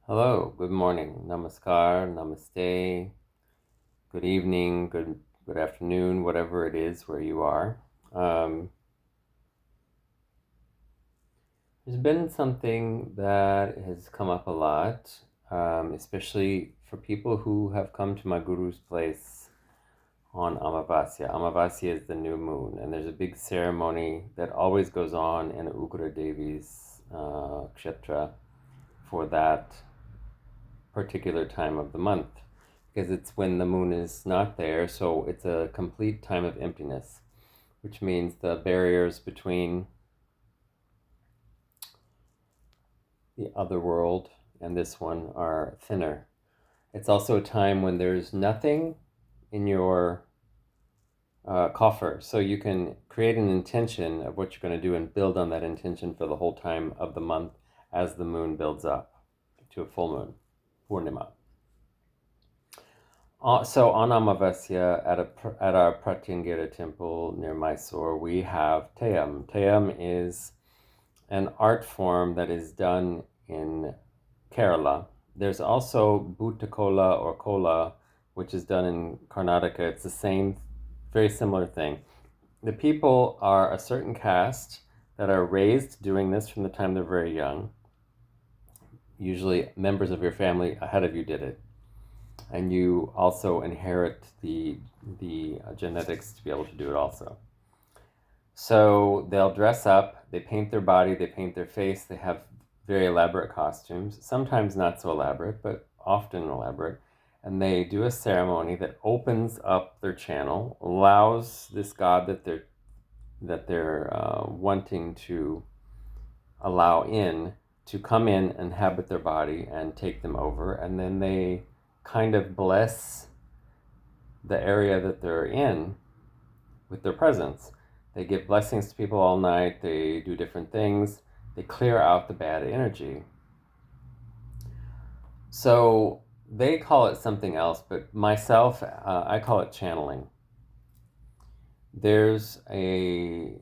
Hello, good morning, namaskar, namaste, good evening, good afternoon, whatever it is where you are. Um, there's been something that has come up a lot, especially for people who have come to my guru's place on Amavasya. Amavasya is the new moon, and there's a big ceremony that always goes on in Ugra Devi's kshetra for that particular time of the month because it's when the moon is not there, so it's a complete time of emptiness, which means the barriers between the other world and this one are thinner. It's also a time when there's nothing in your coffer, so you can create an intention of what you're going to do and build on that intention for the whole time of the month as the moon builds up to a full moon, Purnima. So on Amavasya at our Pratyangara temple near Mysore, we have Teyam. Teyam is an art form that is done in Kerala. There's also Bhutakola or Kola, which is done in Karnataka. It's the same, very similar thing. The people are a certain caste that are raised doing this from the time they're very young. Usually members of your family ahead of you did it. And you also inherit the genetics to be able to do it also. So they'll dress up, they paint their body, they paint their face, they have very elaborate costumes, sometimes not so elaborate, but often elaborate. And they do a ceremony that opens up their channel, allows this god that they're wanting to allow in to come in, inhabit their body, and take them over. And then they kind of bless the area that they're in with their presence. They give blessings to people all night, they do different things, they clear out the bad energy. So they call it something else, but myself, I call it channeling. There's a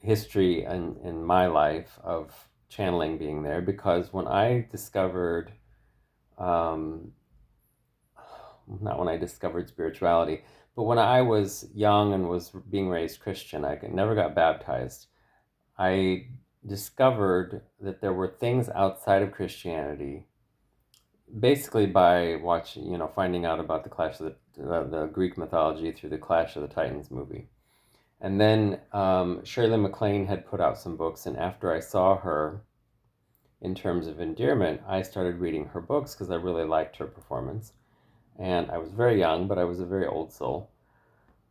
history in my life of channeling being there because when I discovered um, not when I discovered spirituality, but when I was young and was being raised Christian, I never got baptized. I discovered that there were things outside of Christianity, basically by watching, finding out about the Clash of the Greek mythology through the Clash of the Titans movie. And then Shirley MacLaine had put out some books, and after I saw her in terms of endearment, I started reading her books because I really liked her performance. And I was very young, but I was a very old soul.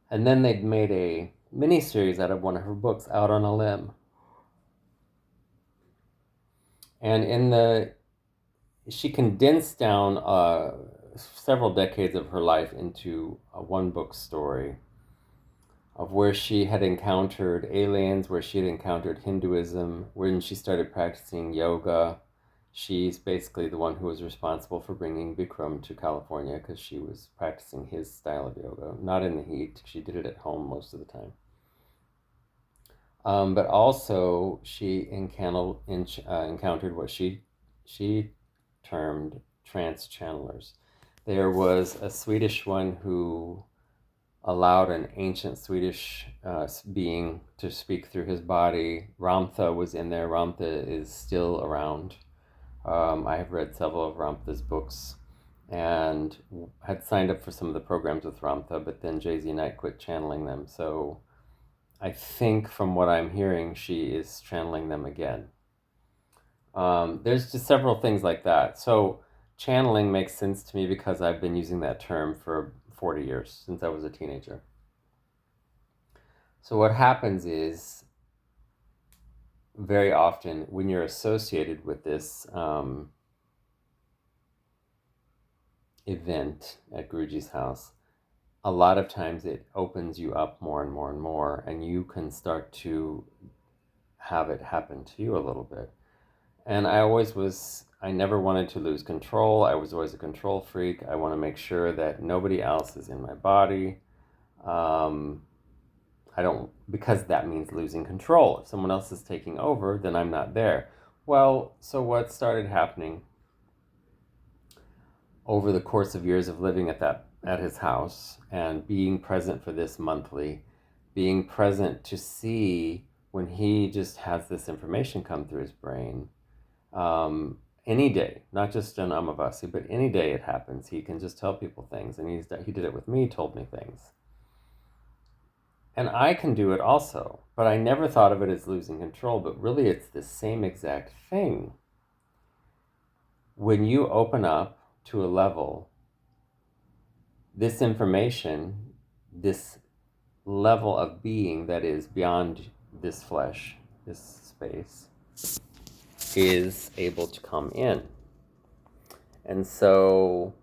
And then they'd made a mini series out of one of her books, Out on a Limb. And she condensed down several decades of her life into a one book story of where she had encountered aliens, where she had encountered Hinduism, when she started practicing yoga. She's basically the one who was responsible for bringing Bikram to California because she was practicing his style of yoga, not in the heat. She did it at home most of the time. But also, she encountered what she termed trance channelers. There was a Swedish one who allowed an ancient Swedish being to speak through his body. Ramtha was in there. Ramtha is still around. I have read several of Ramtha's books and had signed up for some of the programs with Ramtha, but then Jay-Z and I quit channeling them. So I think from what I'm hearing, she is channeling them again. There's just several things like that. So channeling makes sense to me because I've been using that term for 40 years, since I was a teenager. So what happens is very often when you're associated with this event at Guruji's house, a lot of times it opens you up more and more and more, and you can start to have it happen to you a little bit. And I never wanted to lose control. I was always a control freak. I want to make sure that nobody else is in my body. I don't, because that means losing control. If someone else is taking over, then I'm not there. Well, so what started happening over the course of years of living at his house and being present for this monthly, being present to see when he just has this information come through his brain, any day, not just on Amavasi, but any day it happens, he can just tell people things, and he did it with me, told me things. And I can do it also, but I never thought of it as losing control, but really it's the same exact thing. When you open up to a level, this information, this level of being that is beyond this flesh, this space, is able to come in. And so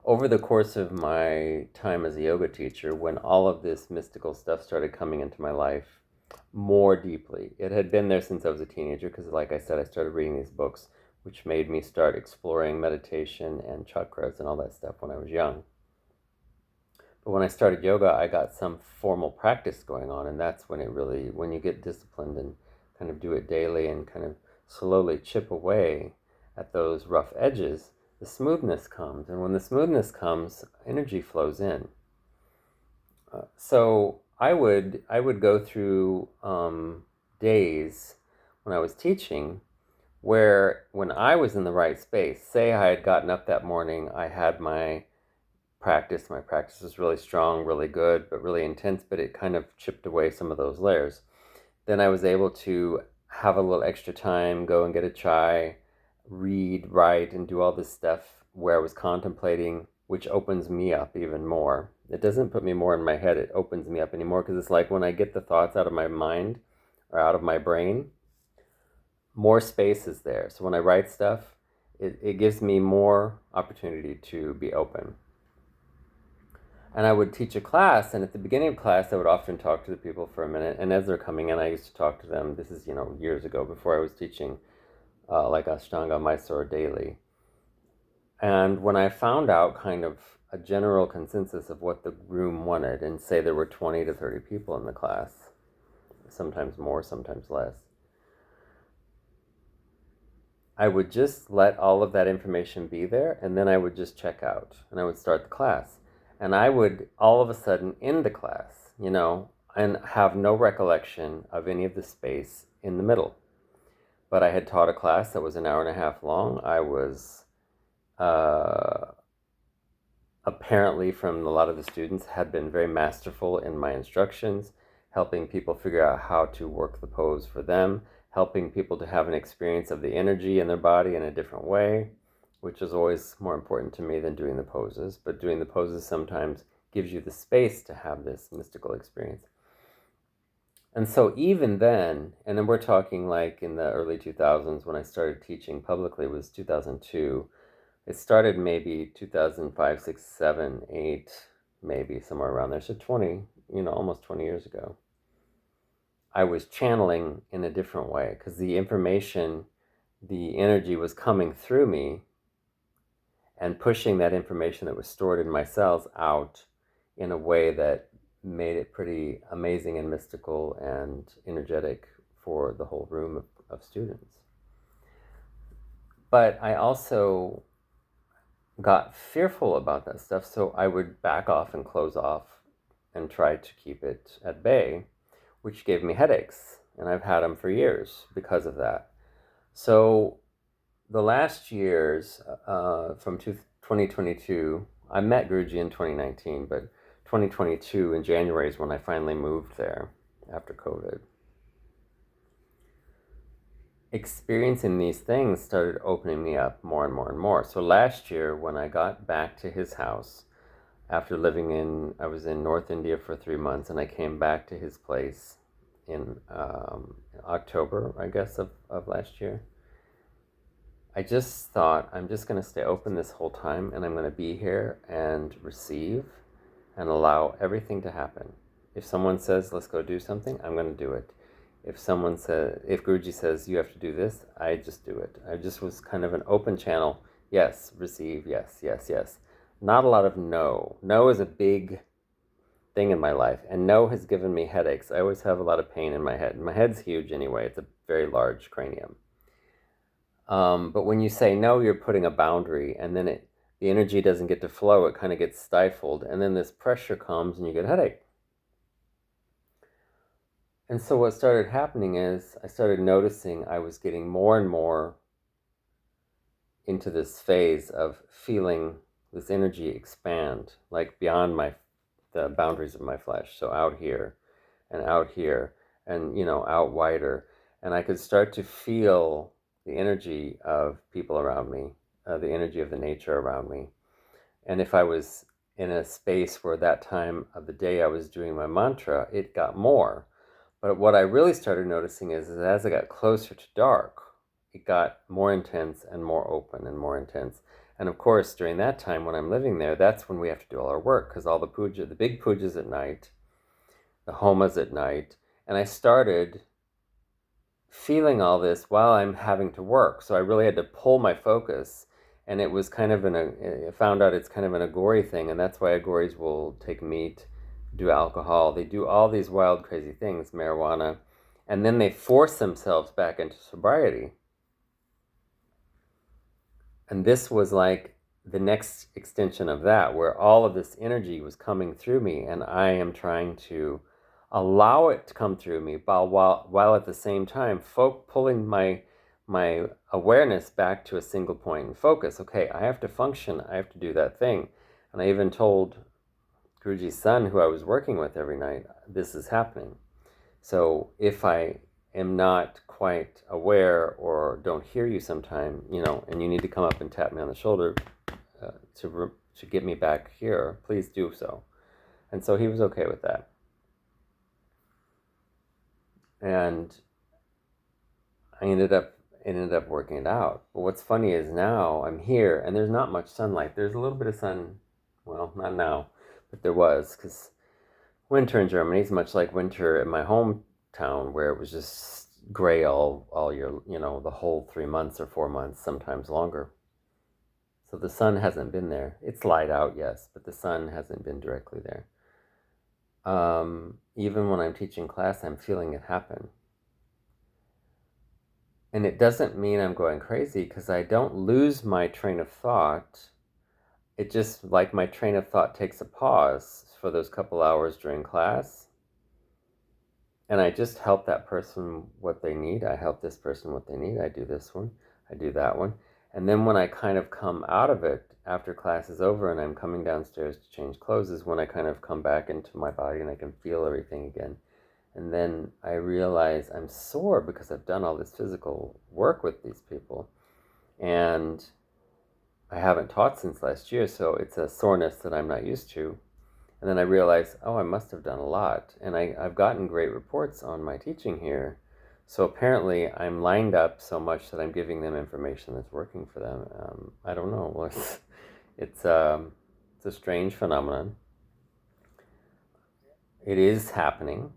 over the course of my time as a yoga teacher, when all of this mystical stuff started coming into my life more deeply, it had been there since I was a teenager, because like I said, I started reading these books, which made me start exploring meditation and chakras and all that stuff when I was young. But when I started yoga, I got some formal practice going on, and that's when it really, when you get disciplined and kind of do it daily and kind of slowly chip away at those rough edges, the smoothness comes. And when the smoothness comes, energy flows in. So I would go through days when I was teaching where when I was in the right space, say I had gotten up that morning, I had my practice was really strong, really good, but really intense, but it kind of chipped away some of those layers. Then I was able to have a little extra time, go and get a chai, read, write, and do all this stuff where I was contemplating, which opens me up even more. It doesn't put me more in my head, it opens me up anymore, because it's like when I get the thoughts out of my mind or out of my brain, more space is there. So when I write stuff, it gives me more opportunity to be open. And I would teach a class, and at the beginning of class, I would often talk to the people for a minute. And as they're coming in, I used to talk to them. This is, years ago, before I was teaching like Ashtanga Mysore daily. And when I found out kind of a general consensus of what the room wanted, and say there were 20 to 30 people in the class, sometimes more, sometimes less, I would just let all of that information be there, and then I would just check out, and I would start the class. And I would all of a sudden end the class, and have no recollection of any of the space in the middle. But I had taught a class that was an hour and a half long. I was apparently, from a lot of the students, had been very masterful in my instructions, helping people figure out how to work the pose for them, helping people to have an experience of the energy in their body in a different way, which is always more important to me than doing the poses. But doing the poses sometimes gives you the space to have this mystical experience. And so even then, and then we're talking like in the early 2000s when I started teaching publicly, was 2002. It started maybe 2005, 6, 7, 8, maybe somewhere around there. So 20, almost 20 years ago. I was channeling in a different way, because the information, the energy was coming through me and pushing that information that was stored in my cells out in a way that made it pretty amazing and mystical and energetic for the whole room of students. But I also got fearful about that stuff, so I would back off and close off and try to keep it at bay, which gave me headaches, and I've had them for years because of that. So the last years, from 2022, I met Guruji in 2019, but 2022 in January is when I finally moved there after COVID. Experiencing these things started opening me up more and more and more. So last year, when I got back to his house, after I was in North India for 3 months, and I came back to his place in October, I guess, of last year, I just thought, I'm just going to stay open this whole time, and I'm going to be here and receive and allow everything to happen. If someone says, let's go do something, I'm going to do it. If Guruji says, you have to do this, I just do it. I just was kind of an open channel. Yes, receive, yes, yes, yes. Not a lot of no. No is a big thing in my life, and no has given me headaches. I always have a lot of pain in my head. My head's huge anyway. It's a very large cranium. But when you say no, you're putting a boundary, and then the energy doesn't get to flow. It kind of gets stifled. And then this pressure comes and you get a headache. And so what started happening is I started noticing I was getting more and more into this phase of feeling this energy expand, like beyond the boundaries of my flesh. So out here and out here and, out wider. And I could start to feel the energy of people around me, the energy of the nature around me. And if I was in a space where that time of the day I was doing my mantra, it got more. But what I really started noticing is as I got closer to dark, it got more intense and more open and more intense. And of course, during that time when I'm living there, that's when we have to do all our work, because all the puja, the big pujas at night, the homas at night, and I started feeling all this while I'm having to work. So I really had to pull my focus, and it was kind of I found out it's kind of an Agori thing, and that's why Agoris will take meat, do alcohol, they do all these wild, crazy things, marijuana, and then they force themselves back into sobriety. And this was like the next extension of that, where all of this energy was coming through me, and I am trying to allow it to come through me while at the same time pulling my awareness back to a single point and focus. Okay, I have to function. I have to do that thing. And I even told Guruji's son, who I was working with every night, this is happening. So if I am not quite aware or don't hear you sometime, and you need to come up and tap me on the shoulder to get me back here, please do so. And so he was okay with that. And I ended up working it out. But what's funny is now I'm here and there's not much sunlight. There's a little bit of sun, well, not now, but there was, because winter in Germany is much like winter in my hometown, where it was just gray all year, the whole 3 months or 4 months, sometimes longer. So the sun hasn't been there. It's light out, yes, but the sun hasn't been directly there. Even when I'm teaching class, I'm feeling it happen. And it doesn't mean I'm going crazy, because I don't lose my train of thought. It just, like, my train of thought takes a pause for those couple hours during class. And I just help that person what they need. I help this person what they need. I do this one. I do that one. And then when I kind of come out of it after class is over and I'm coming downstairs to change clothes is when I kind of come back into my body and I can feel everything again. And then I realize I'm sore because I've done all this physical work with these people. And I haven't taught since last year, so it's a soreness that I'm not used to. And then I realize, I must have done a lot. And I've gotten great reports on my teaching here. So apparently I'm lined up so much that I'm giving them information that's working for them. I don't know. It's a strange phenomenon. It is happening.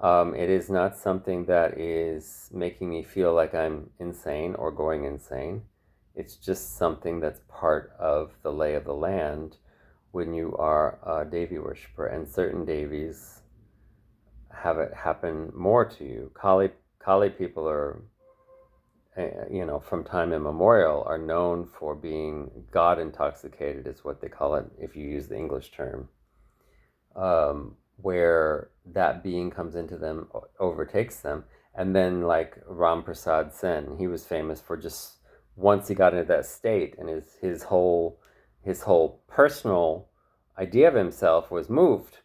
It is not something that is making me feel like I'm insane or going insane. It's just something that's part of the lay of the land when you are a Devi worshiper, and certain Devis have it happen more to you. Kali people are, from time immemorial, are known for being God intoxicated, is what they call it if you use the English term. Where that being comes into them, overtakes them. And then, like Ram Prasad Sen, he was famous for just, once he got into that state and his whole personal idea of himself was moved,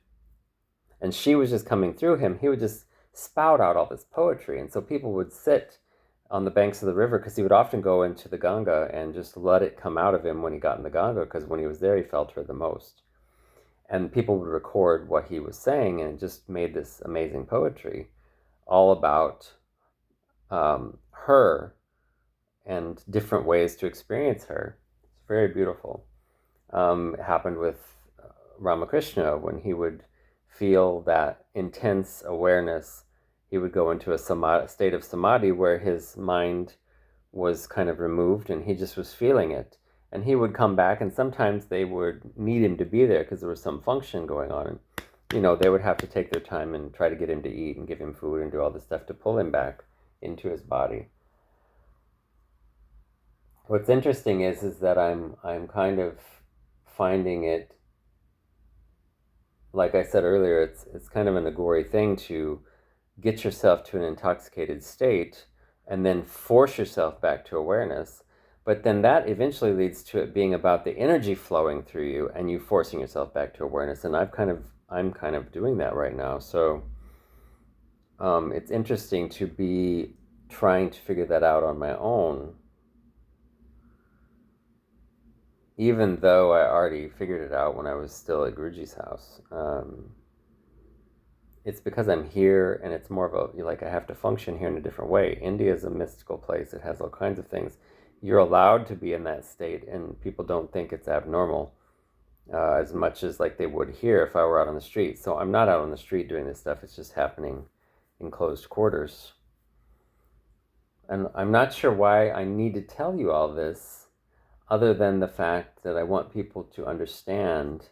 and she was just coming through him, he would just spout out all this poetry. And so people would sit on the banks of the river, because he would often go into the Ganga and just let it come out of him when he got in the Ganga, because when he was there he felt her the most. And people would record what he was saying, and it just made this amazing poetry all about her and different ways to experience her. It's very beautiful. It happened with Ramakrishna when he would feel that intense awareness. He would go into a state of samadhi where his mind was kind of removed and he just was feeling it. And he would come back, and sometimes they would need him to be there because there was some function going on. And, they would have to take their time and try to get him to eat and give him food and do all this stuff to pull him back into his body. What's interesting is that I'm kind of finding it, like I said earlier, it's kind of an agori thing to get yourself to an intoxicated state and then force yourself back to awareness. But then that eventually leads to it being about the energy flowing through you and you forcing yourself back to awareness. And I'm kind of doing that right now. So it's interesting to be trying to figure that out on my own, even though I already figured it out when I was still at Guruji's house. It's because I'm here and it's more of a, like, I have to function here in a different way. India is a mystical place, it has all kinds of things. You're allowed to be in that state, and people don't think it's abnormal as much as like they would here if I were out on the street. So I'm not out on the street doing this stuff, it's just happening in closed quarters. And I'm not sure why I need to tell you all this, other than the fact that I want people to understand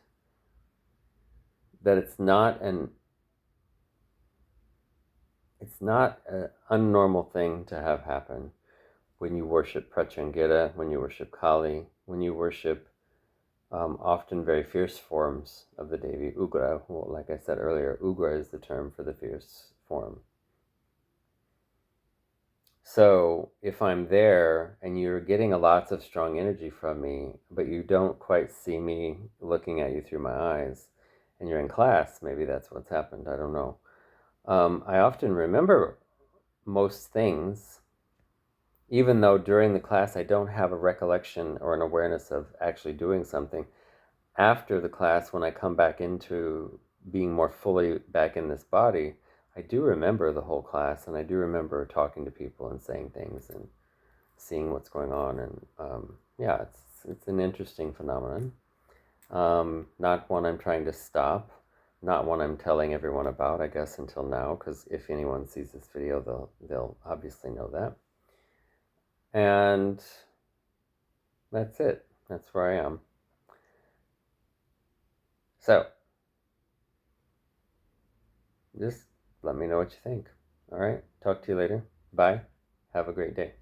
that it's not an unnormal thing to have happen when you worship Prachangita, when you worship Kali, when you worship often very fierce forms of the Devi, Ugra. Well, like I said earlier, Ugra is the term for the fierce form. So if I'm there and you're getting a lots of strong energy from me, but you don't quite see me looking at you through my eyes, and you're in class, maybe that's what's happened. I don't know. I often remember most things, even though during the class I don't have a recollection or an awareness of actually doing something. After the class, when I come back into being more fully back in this body, I do remember the whole class, and I do remember talking to people and saying things and seeing what's going on. And yeah, it's an interesting phenomenon. Not one I'm trying to stop, not one I'm telling everyone about, I guess, until now, because if anyone sees this video, they'll obviously know that. And that's it. That's where I am. So just let me know what you think. All right. Talk to you later. Bye. Have a great day.